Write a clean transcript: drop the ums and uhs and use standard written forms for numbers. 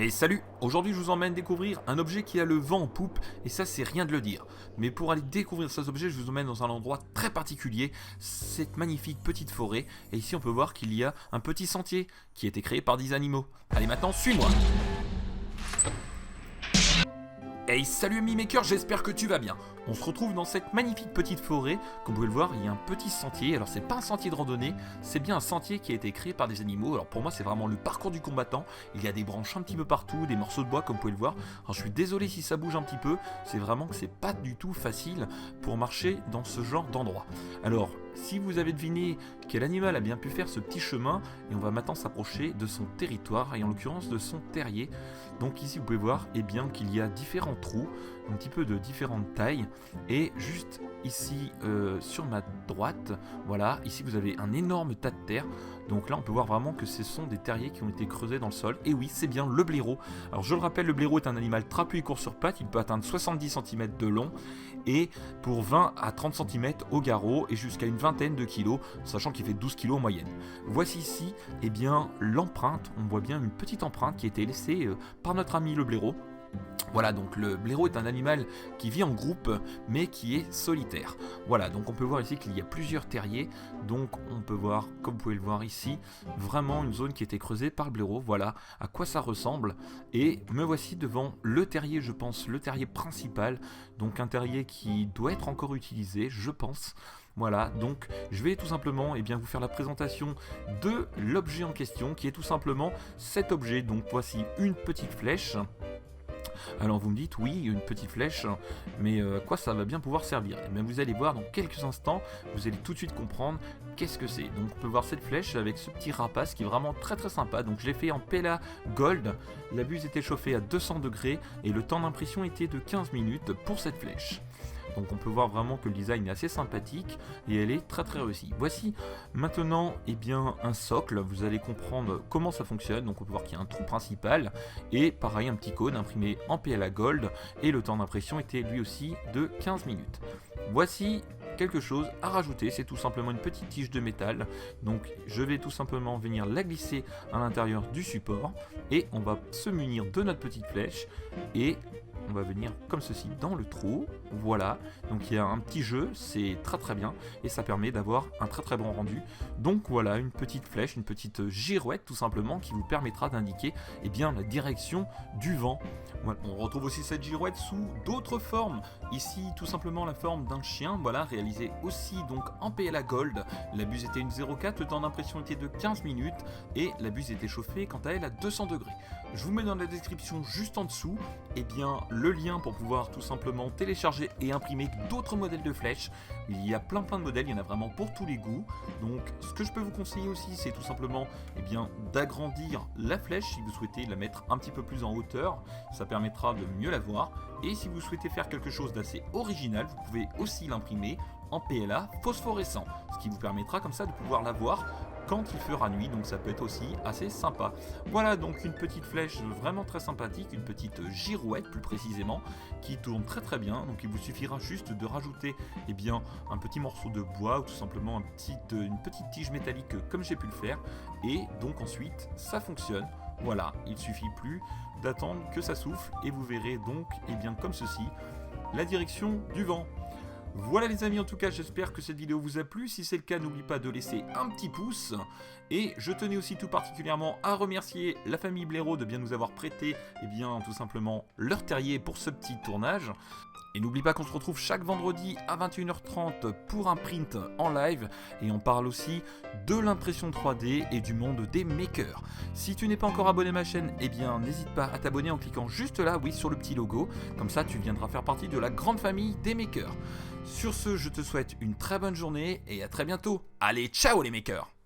Et salut! Aujourd'hui je vous emmène découvrir un objet qui a le vent en poupe, et ça c'est rien de le dire. Mais pour aller découvrir cet objet, je vous emmène dans un endroit très particulier, cette magnifique petite forêt, et ici on peut voir qu'il y a un petit sentier qui a été créé par des animaux. Allez maintenant, suis-moi! Hey, salut ami maker, j'espère que tu vas bien. On se retrouve dans cette magnifique petite forêt. Comme vous pouvez le voir, il y a un petit sentier. Alors c'est pas un sentier de randonnée, c'est bien un sentier qui a été créé par des animaux. Alors pour moi c'est vraiment le parcours du combattant. Il y a des branches un petit peu partout, des morceaux de bois comme vous pouvez le voir. Alors je suis désolé si ça bouge un petit peu, c'est vraiment que c'est pas du tout facile pour marcher dans ce genre d'endroit. Alors si vous avez deviné quel animal a bien pu faire ce petit chemin, et on va maintenant s'approcher de son territoire, et en l'occurrence de son terrier. Donc ici vous pouvez voir bien qu'il y a différents trous, un petit peu de différentes tailles, et juste ici sur ma droite, voilà, ici vous avez un énorme tas de terre. Donc là on peut voir vraiment que ce sont des terriers qui ont été creusés dans le sol, et oui c'est bien le blaireau. Alors je le rappelle, le blaireau est un animal trapu et court sur pattes, il peut atteindre 70 cm de long, et pour 20 à 30 cm au garrot, et jusqu'à une vingtaine de kilos, sachant qu'il fait 12 kg en moyenne. Voici ici l'empreinte, on voit bien une petite empreinte qui a été laissée par notre ami le blaireau. Voilà, donc le blaireau est un animal qui vit en groupe mais qui est solitaire. Voilà, donc on peut voir ici qu'il y a plusieurs terriers. Donc on peut voir, comme vous pouvez le voir ici, vraiment une zone qui a été creusée par le blaireau. Voilà à quoi ça ressemble. Et me voici devant le terrier, je pense, le terrier principal. Donc un terrier qui doit être encore utilisé, je pense. Voilà, donc je vais tout simplement vous faire la présentation de l'objet en question, qui est tout simplement cet objet. Donc voici une petite flèche. Alors vous me dites, oui, une petite flèche, mais à quoi ça va bien pouvoir servir? Et bien vous allez voir dans quelques instants, vous allez tout de suite comprendre qu'est-ce que c'est. Donc on peut voir cette flèche avec ce petit rapace qui est vraiment très très sympa. Donc je l'ai fait en PLA Gold, la buse était chauffée à 200 degrés et le temps d'impression était de 15 minutes pour cette flèche. Donc on peut voir vraiment que le design est assez sympathique et elle est très très réussie. Voici maintenant un socle, vous allez comprendre comment ça fonctionne. Donc on peut voir qu'il y a un trou principal et pareil un petit cône imprimé en PLA Gold et le temps d'impression était lui aussi de 15 minutes. Voici quelque chose à rajouter, c'est tout simplement une petite tige de métal. Donc je vais tout simplement venir la glisser à l'intérieur du support et on va se munir de notre petite flèche et on va venir comme ceci dans le trou, voilà, donc il y a un petit jeu, c'est très très bien, et ça permet d'avoir un très très bon rendu. Donc voilà, une petite flèche, une petite girouette tout simplement, qui vous permettra d'indiquer la direction du vent. Voilà. On retrouve aussi cette girouette sous d'autres formes, ici tout simplement la forme d'un chien, voilà, réalisé aussi donc en PLA Gold. La buse était une 0,4, le temps d'impression était de 15 minutes, et la buse était chauffée quant à elle à 200 degrés. Je vous mets dans la description juste en dessous, le lien pour pouvoir tout simplement télécharger et imprimer d'autres modèles de flèches. Il y a plein de modèles, il y en a vraiment pour tous les goûts. Donc ce que je peux vous conseiller aussi, c'est tout simplement d'agrandir la flèche si vous souhaitez la mettre un petit peu plus en hauteur, ça permettra de mieux la voir. Et si vous souhaitez faire quelque chose d'assez original, vous pouvez aussi l'imprimer en PLA phosphorescent, ce qui vous permettra comme ça de pouvoir la voir quand il fera nuit, donc ça peut être aussi assez sympa. Voilà donc une petite flèche vraiment très sympathique, une petite girouette plus précisément, qui tourne très très bien. Donc il vous suffira juste de rajouter un petit morceau de bois ou tout simplement une petite tige métallique comme j'ai pu le faire, et donc ensuite ça fonctionne. Voilà, il suffit plus d'attendre que ça souffle et vous verrez donc comme ceci la direction du vent. Voilà les amis, en tout cas j'espère que cette vidéo vous a plu. Si c'est le cas, n'oubliez pas de laisser un petit pouce. Et je tenais aussi tout particulièrement à remercier la famille Blaireau de bien nous avoir prêté tout simplement leur terrier pour ce petit tournage. Et n'oublie pas qu'on se retrouve chaque vendredi à 21h30 pour un print en live. Et on parle aussi de l'impression 3D et du monde des makers. Si tu n'es pas encore abonné à ma chaîne, n'hésite pas à t'abonner en cliquant juste là, oui, sur le petit logo. Comme ça, tu viendras faire partie de la grande famille des makers. Sur ce, je te souhaite une très bonne journée et à très bientôt. Allez, ciao les makers!